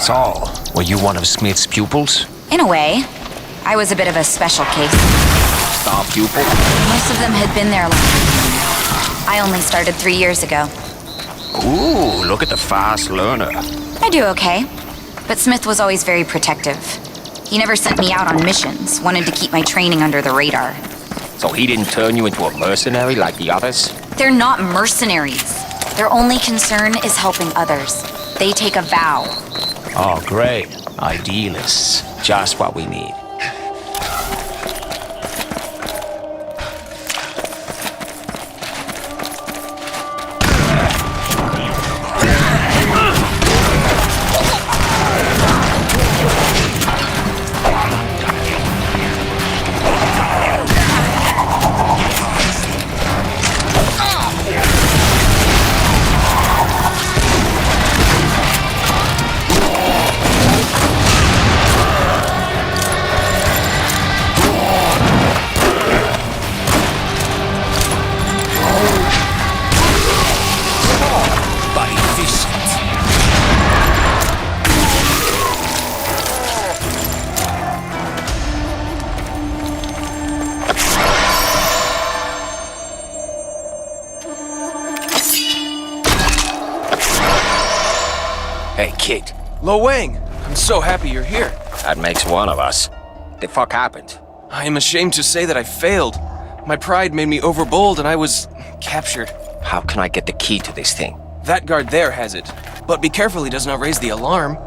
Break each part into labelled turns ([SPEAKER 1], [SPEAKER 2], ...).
[SPEAKER 1] So, were you one of Smith's pupils?
[SPEAKER 2] In a way. I was a bit of a special case.
[SPEAKER 1] Star pupil?
[SPEAKER 2] Most of them had been there long. I only started 3 years ago.
[SPEAKER 1] Ooh, look at the fast learner.
[SPEAKER 2] I do okay. But Smith was always very protective. He never sent me out on missions, wanted to keep my training under the radar.
[SPEAKER 1] So he didn't turn you into a mercenary like the others?
[SPEAKER 2] They're not mercenaries. Their only concern is helping others. They take a vow.
[SPEAKER 1] Oh, great. Idealists. Just what we need. Hey, kid.
[SPEAKER 3] Lo Wang, I'm so happy you're here.
[SPEAKER 1] That makes one of us. The fuck happened?
[SPEAKER 3] I am ashamed to say that I failed. My pride made me overbold and I was captured.
[SPEAKER 1] How can I get the key to this thing?
[SPEAKER 3] That guard there has it. But be careful he does not raise the alarm.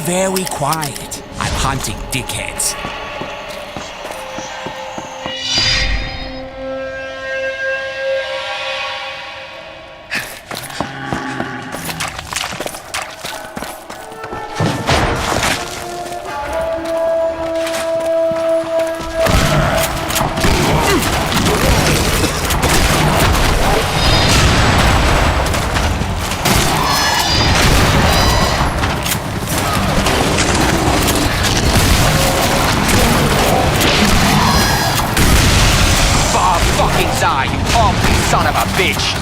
[SPEAKER 4] Very quiet. I'm hunting dickheads.
[SPEAKER 1] Son of a bitch!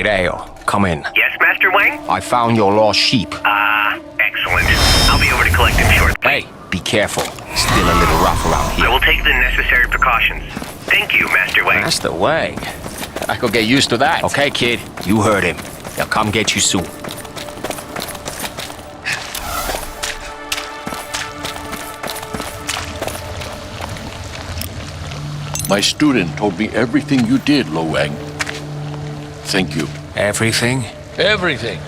[SPEAKER 1] Dale, come in.
[SPEAKER 5] Yes, Master Wang?
[SPEAKER 1] I found your lost sheep.
[SPEAKER 5] Excellent. I'll be over to collect him shortly.
[SPEAKER 1] Hey, be careful. Still a little rough around
[SPEAKER 5] I
[SPEAKER 1] here.
[SPEAKER 5] will take the necessary precautions. Thank you, Master Wang.
[SPEAKER 1] Master Wang. I could get used to that. Okay, kid, you heard him. They'll come get you soon.
[SPEAKER 6] My student told me everything you did, Lo Wang. Thank you.
[SPEAKER 1] Everything?
[SPEAKER 7] Everything.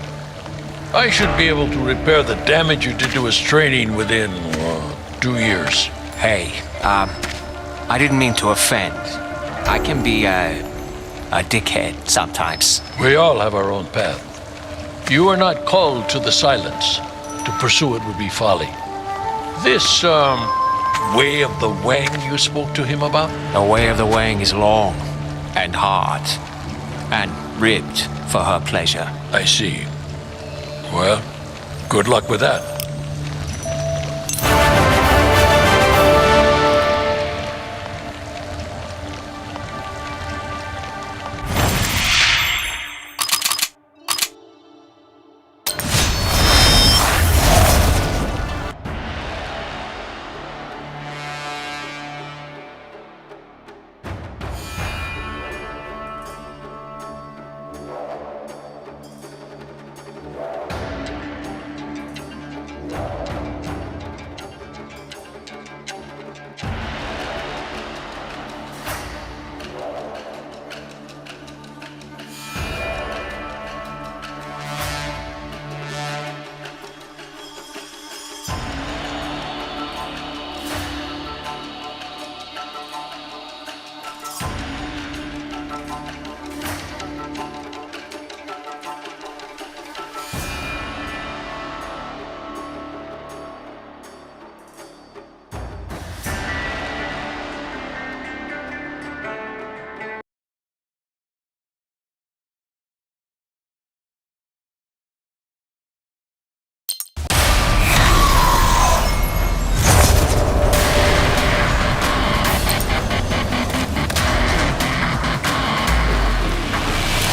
[SPEAKER 7] I should be able to repair the damage you did to his training within 2 years.
[SPEAKER 1] Hey, I didn't mean to offend. I can be a dickhead sometimes.
[SPEAKER 7] We all have our own path. You are not called to the silence. To pursue it would be folly. This, way of the Wang you spoke to him about?
[SPEAKER 1] The way of the Wang is long and hard and ribbed for her pleasure.
[SPEAKER 7] I see. Well, good luck with that.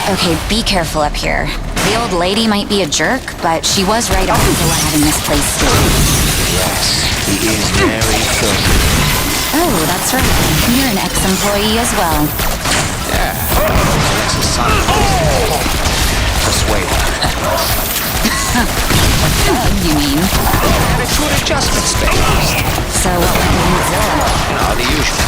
[SPEAKER 2] Okay, be careful up here. The old lady might be a jerk, but she was right on for having this place stolen.
[SPEAKER 1] Yes, he is very filthy.
[SPEAKER 2] Oh, that's right. You're an ex-employee as well.
[SPEAKER 1] Yeah, that's a son. Persuade her.
[SPEAKER 2] You mean?
[SPEAKER 1] Attitude adjustment space.
[SPEAKER 2] So what went on with Zilla?
[SPEAKER 1] The usual.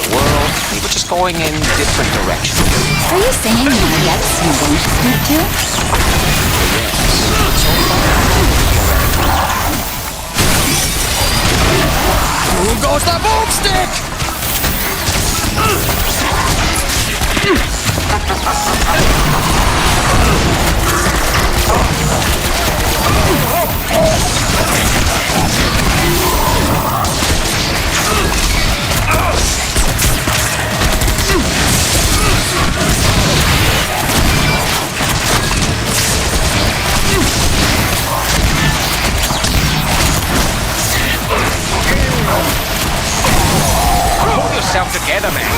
[SPEAKER 1] World, we were just going in different directions.
[SPEAKER 2] Are you saying you have yet you won't speak to?
[SPEAKER 1] Who goes the boomstick? Pull yourself together, man.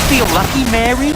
[SPEAKER 1] Feel lucky, Mary?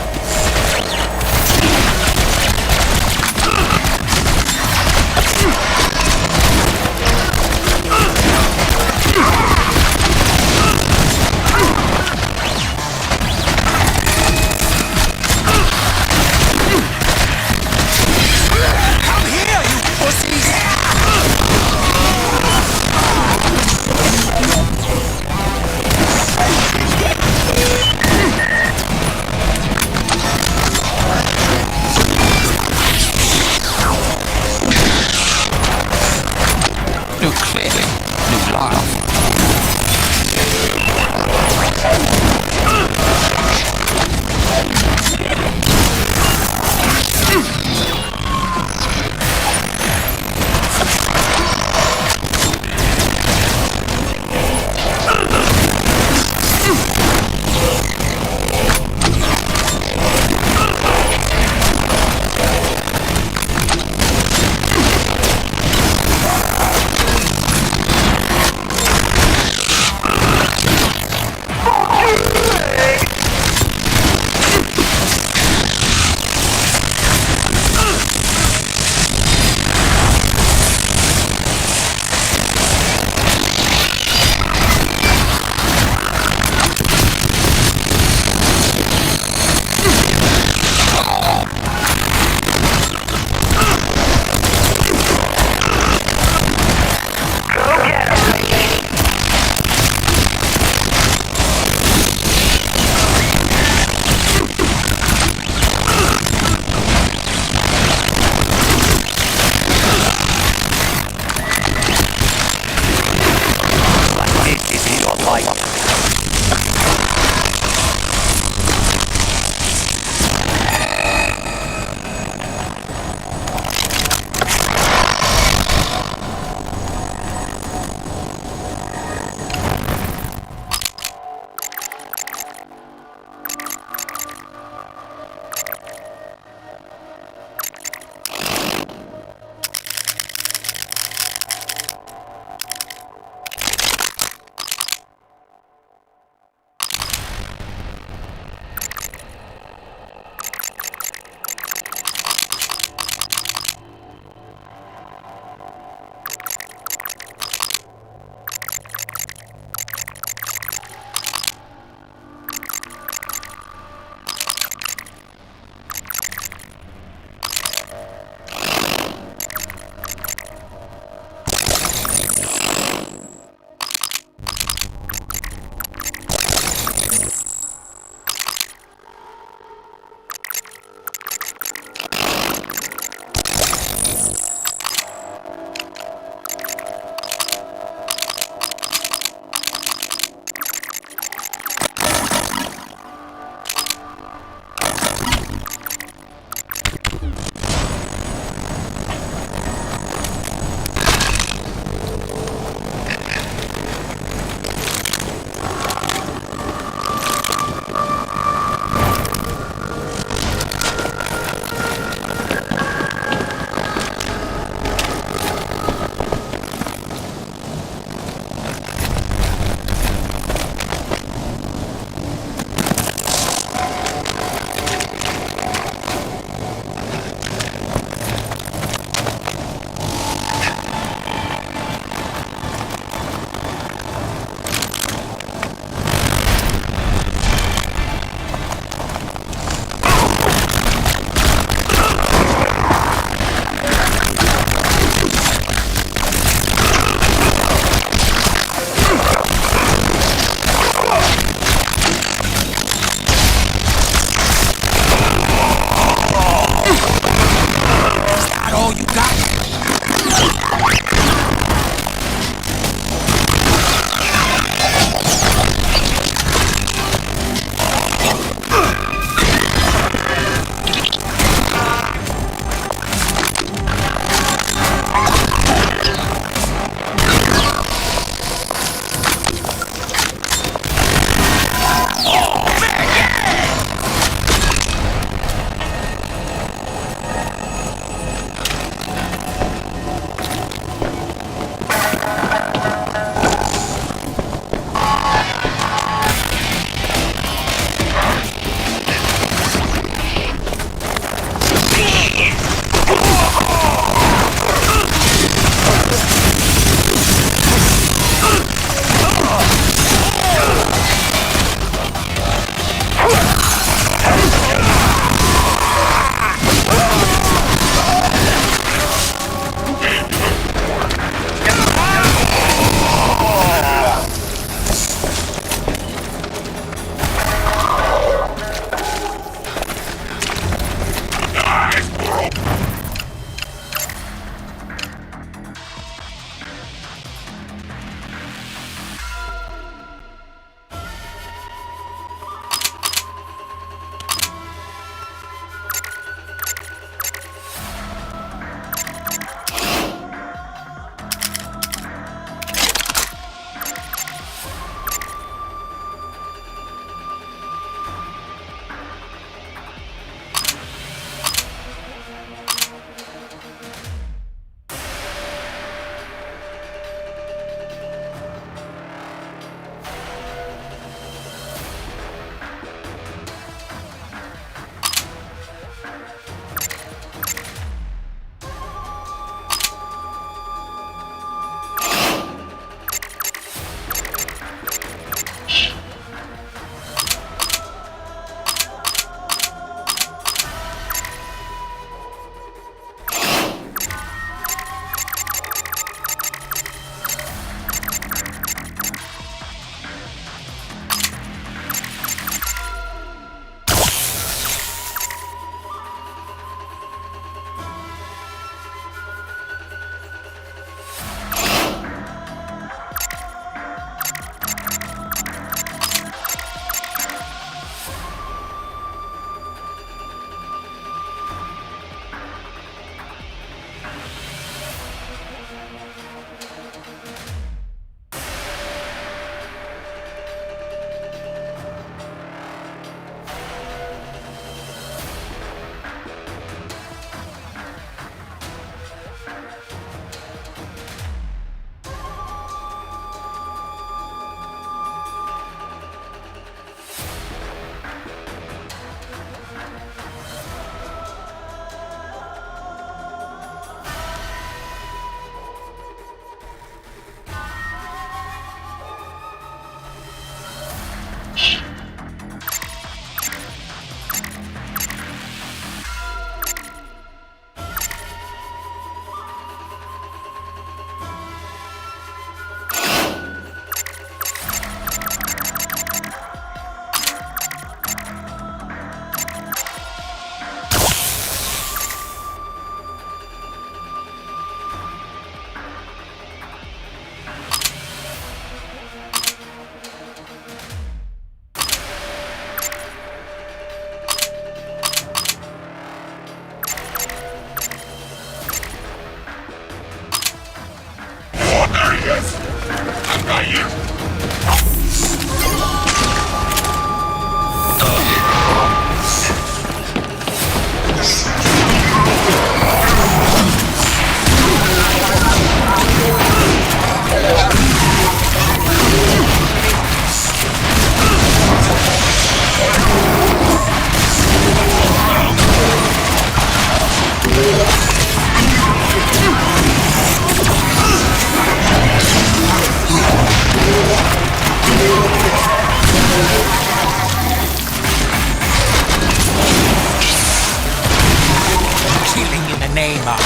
[SPEAKER 4] Killing in the name of...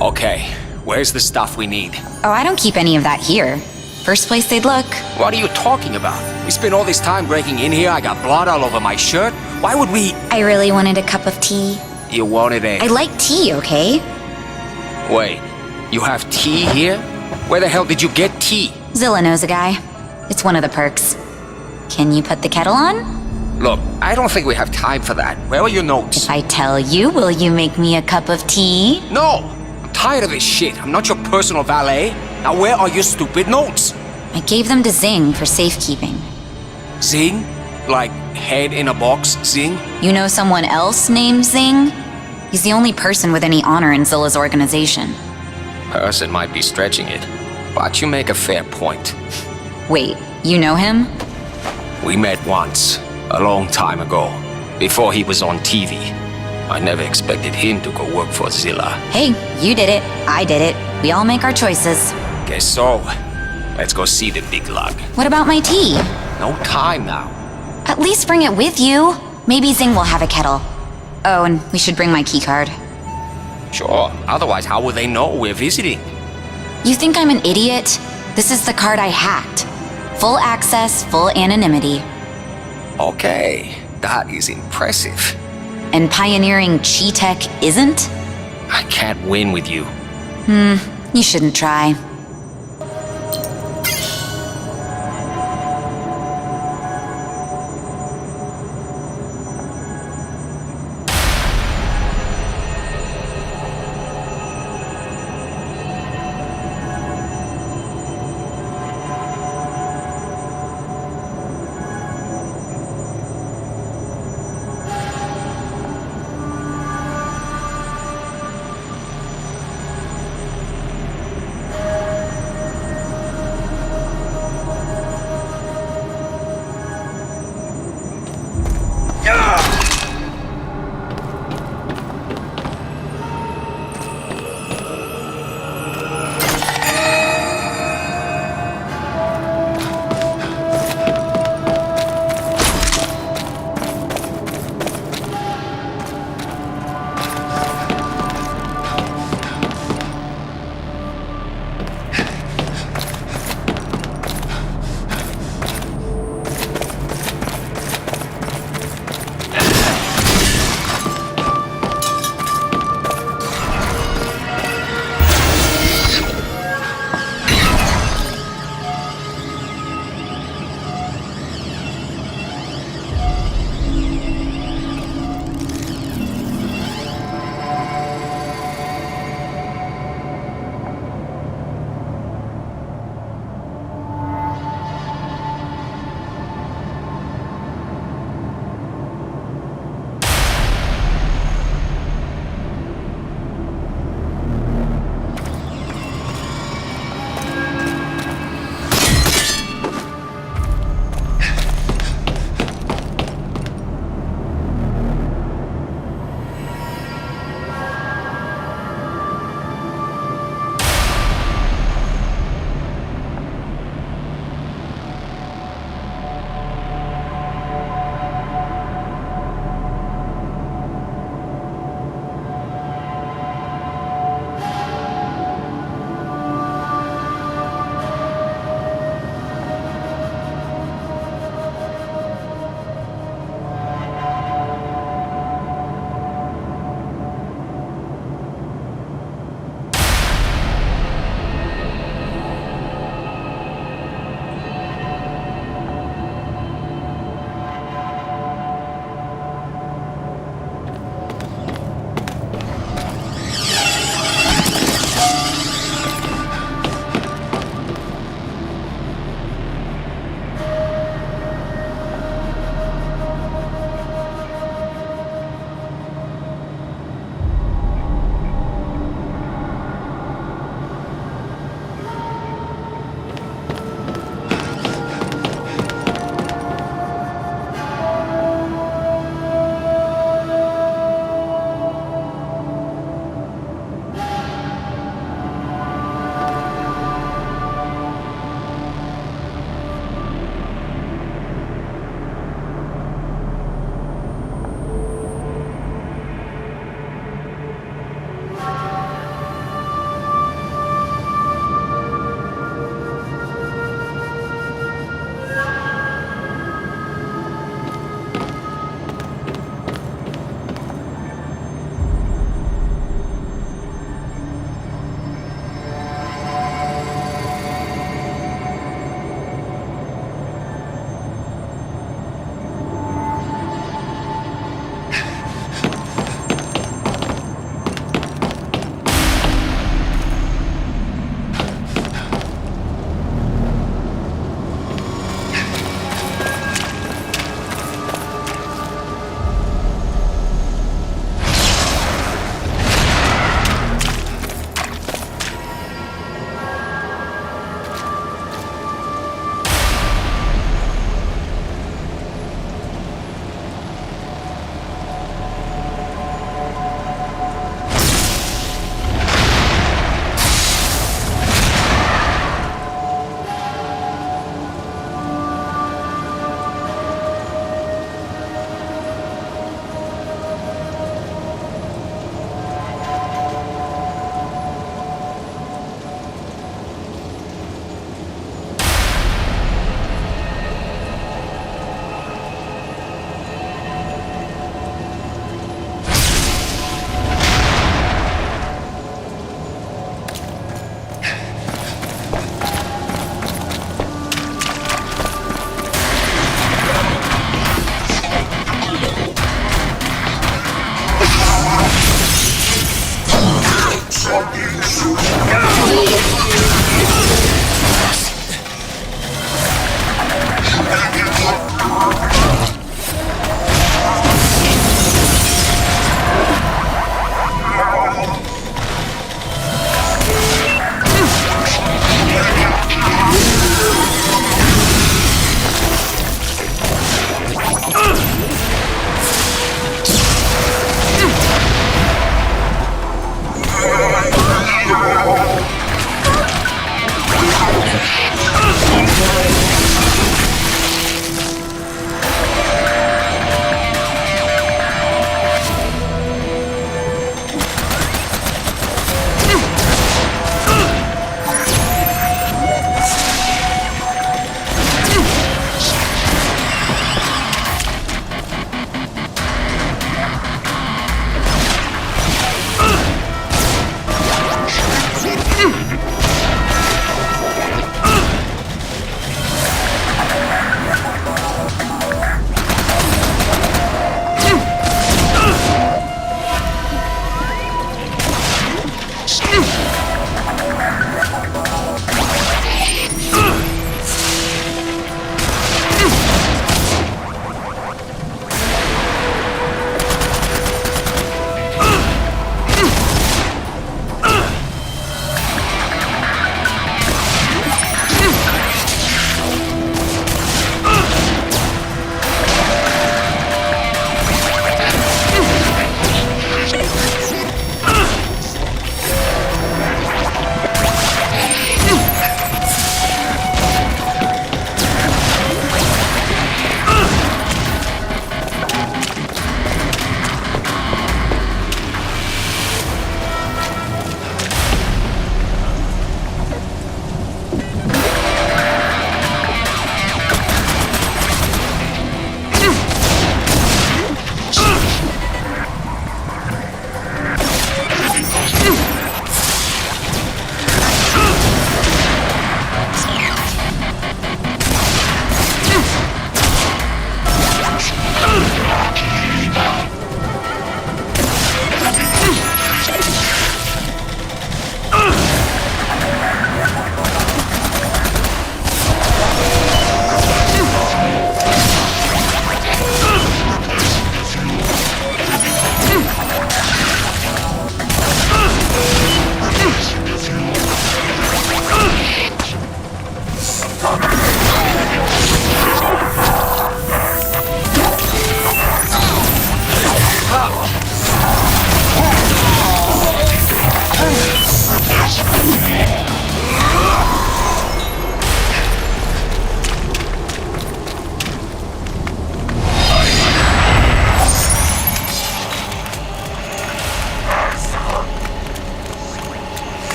[SPEAKER 1] Okay, where's the stuff we need?
[SPEAKER 2] Oh, I don't keep any of that here. First place they'd look.
[SPEAKER 1] What are you talking about? We spent all this time breaking in here, I got blood all over my shirt. Why would we...
[SPEAKER 2] I really wanted a cup of tea.
[SPEAKER 1] You wanted a...
[SPEAKER 2] I like tea, okay?
[SPEAKER 1] Wait, you have tea here? Where the hell did you get tea?
[SPEAKER 2] Zilla knows a guy. It's one of the perks. Can you put the kettle on?
[SPEAKER 1] Look, I don't think we have time for that. Where are your notes?
[SPEAKER 2] If I tell you, will you make me a cup of tea?
[SPEAKER 1] No! I'm tired of this shit. I'm not your personal valet. Now where are your stupid notes?
[SPEAKER 2] I gave them to Zing for safekeeping.
[SPEAKER 1] Zing? Like head in a box, Zing?
[SPEAKER 2] You know someone else named Zing? He's the only person with any honor in Zilla's organization.
[SPEAKER 1] Person might be stretching it, but you make a fair point.
[SPEAKER 2] Wait, you know him?
[SPEAKER 1] We met once, a long time ago, before he was on TV. I never expected him to go work for Zilla.
[SPEAKER 2] Hey, you did it. I did it. We all make our choices.
[SPEAKER 1] Guess so. Let's go see the big lug.
[SPEAKER 2] What about my tea?
[SPEAKER 1] No time now.
[SPEAKER 2] At least bring it with you. Maybe Zing will have a kettle. Oh, and we should bring my keycard.
[SPEAKER 1] Sure, otherwise how will they know we're visiting?
[SPEAKER 2] You think I'm an idiot? This is the card I hacked. Full access, full anonymity.
[SPEAKER 1] Okay, that is impressive.
[SPEAKER 2] And pioneering Chi Tech isn't?
[SPEAKER 1] I can't win with you.
[SPEAKER 2] You shouldn't try.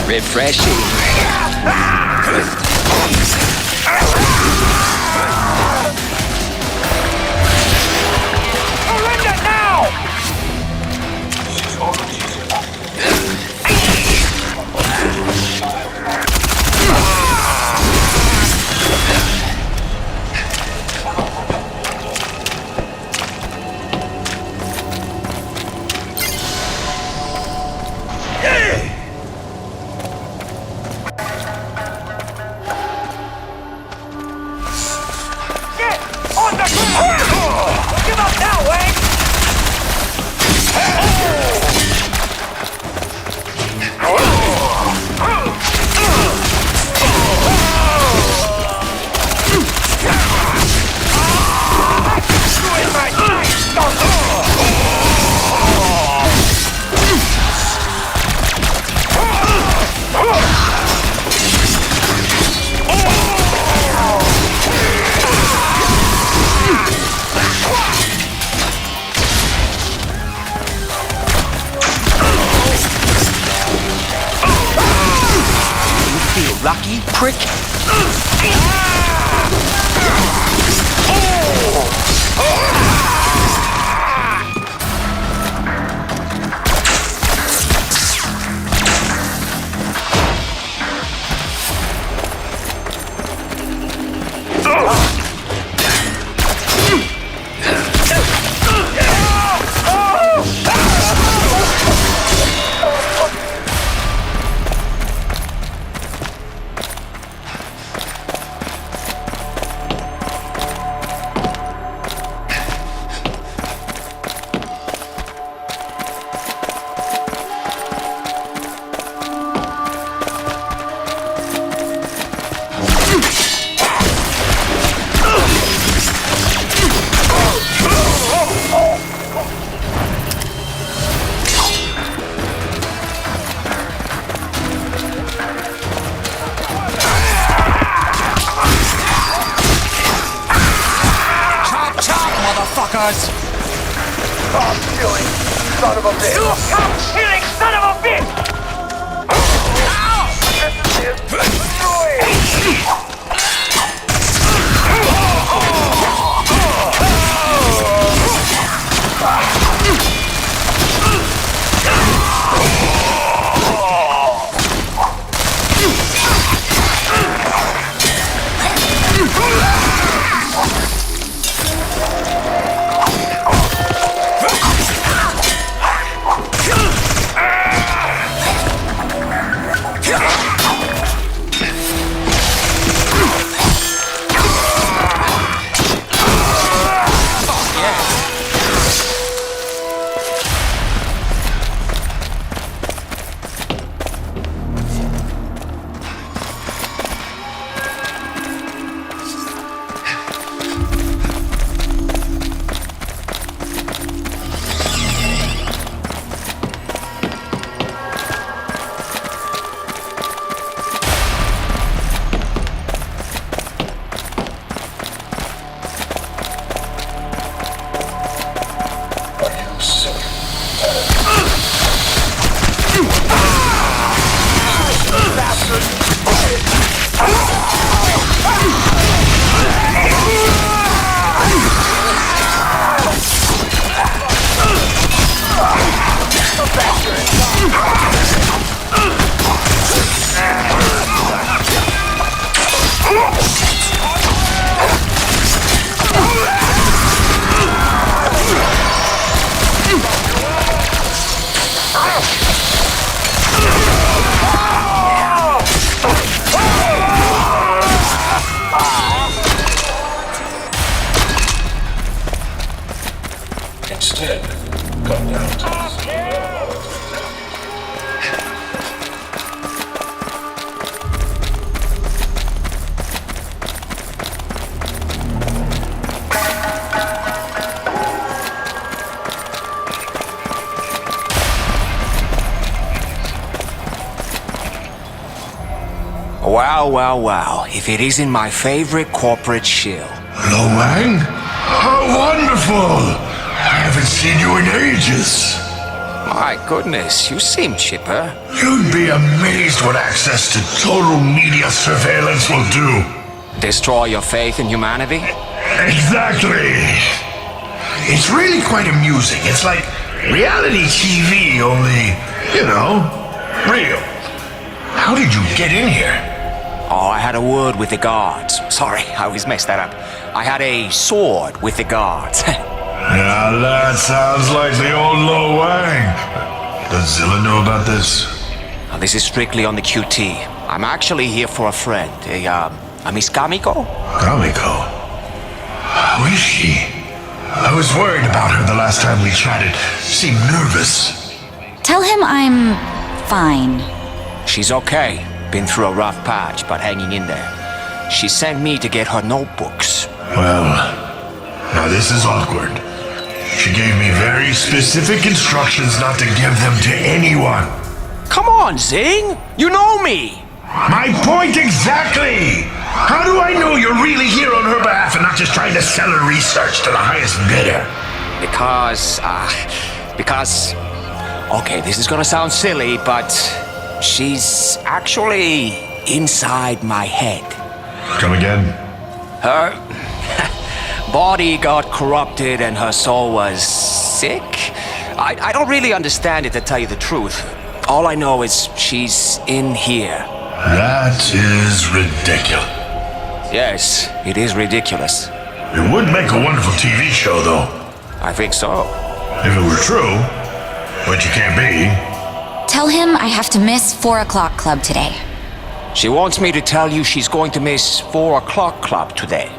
[SPEAKER 1] Refreshing. Lucky prick.
[SPEAKER 4] Motherfuckers!
[SPEAKER 5] Killing son of a bitch! You killing son of a bitch!
[SPEAKER 8] Instead, come down to
[SPEAKER 1] Wow, wow, wow. If it isn't my favorite corporate shill.
[SPEAKER 8] Lo Wang? How wonderful!
[SPEAKER 9] haven't seen you in ages.
[SPEAKER 1] My goodness, you seem chipper.
[SPEAKER 9] You'd be amazed what access to total media surveillance will do.
[SPEAKER 1] Destroy your faith in humanity?
[SPEAKER 9] Exactly. It's really quite amusing. It's like reality TV, only, real. How did you get in here?
[SPEAKER 1] Oh, I had a word with the guards. Sorry, I always mess that up. I had a sword with the guards.
[SPEAKER 9] Now that sounds like the old Lo Wang. Does Zilla know about this?
[SPEAKER 1] Now, this is strictly on the QT. I'm actually here for a friend, a Miss Kamiko.
[SPEAKER 9] Kamiko? How is she? I was worried about her the last time we chatted. She seemed nervous.
[SPEAKER 2] Tell him I'm fine.
[SPEAKER 1] She's okay. Been through a rough patch, but hanging in there. She sent me to get her notebooks.
[SPEAKER 9] Well, now this is awkward. She gave me very specific instructions not to give them to anyone.
[SPEAKER 1] Come on, Zing! You know me!
[SPEAKER 9] My point exactly! How do I know you're really here on her behalf and not just trying to sell her research to the highest bidder?
[SPEAKER 1] Because... Okay, this is gonna sound silly, but... she's actually inside my head.
[SPEAKER 9] Come again?
[SPEAKER 1] Her body got corrupted and her soul was sick. I don't really understand it, to tell you the truth. All I know is she's in here.
[SPEAKER 9] That is ridiculous.
[SPEAKER 1] Yes, it is ridiculous.
[SPEAKER 9] It would make a wonderful TV show, though.
[SPEAKER 1] I think so.
[SPEAKER 9] If it were true, which it can't be.
[SPEAKER 2] Tell him I have to miss 4 o'clock club today.
[SPEAKER 1] She wants me to tell you she's going to miss 4 o'clock club today.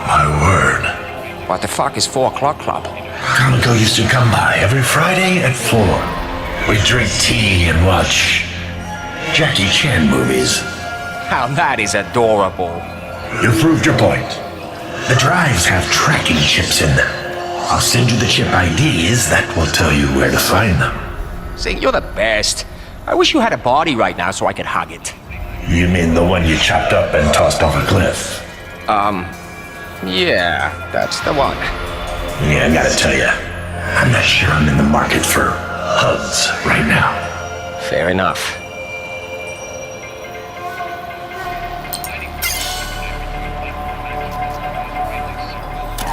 [SPEAKER 9] My word.
[SPEAKER 1] What the fuck is 4 o'clock club?
[SPEAKER 9] Kamiko used to come by every Friday at 4. We'd drink tea and watch Jackie Chan movies.
[SPEAKER 1] How that is adorable.
[SPEAKER 9] You proved your point. The drives have tracking chips in them. I'll send you the chip IDs that will tell you where to find them.
[SPEAKER 1] Zing, you're the best. I wish you had a body right now so I could hug it.
[SPEAKER 9] You mean the one you chopped up and tossed off a cliff?
[SPEAKER 1] Yeah, that's the one.
[SPEAKER 9] Yeah, I gotta tell you, I'm not sure I'm in the market for hugs right now.
[SPEAKER 1] Fair enough.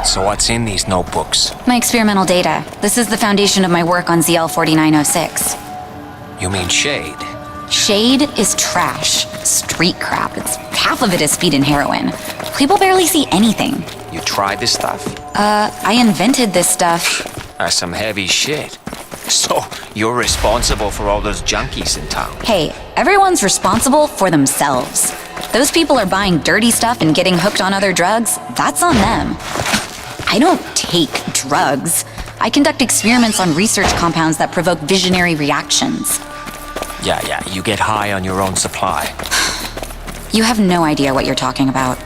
[SPEAKER 1] So what's in these notebooks?
[SPEAKER 2] My experimental data. This is the foundation of my work on ZL-4906.
[SPEAKER 1] You mean Shade?
[SPEAKER 2] Shade is trash. Street crap. Half of it is speed and heroin. People barely see anything.
[SPEAKER 1] You tried this stuff?
[SPEAKER 2] I invented this stuff.
[SPEAKER 1] That's some heavy shit. So, you're responsible for all those junkies in town?
[SPEAKER 2] Hey, everyone's responsible for themselves. Those people are buying dirty stuff and getting hooked on other drugs. That's on them. I don't take drugs. I conduct experiments on research compounds that provoke visionary reactions.
[SPEAKER 1] Yeah, you get high on your own supply.
[SPEAKER 2] You have no idea what you're talking about.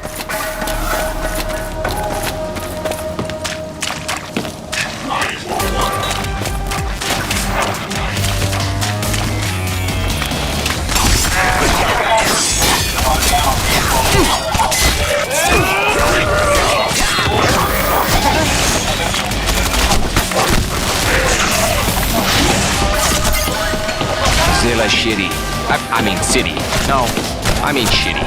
[SPEAKER 1] Zilla shitty. I mean city. No, I mean shitty.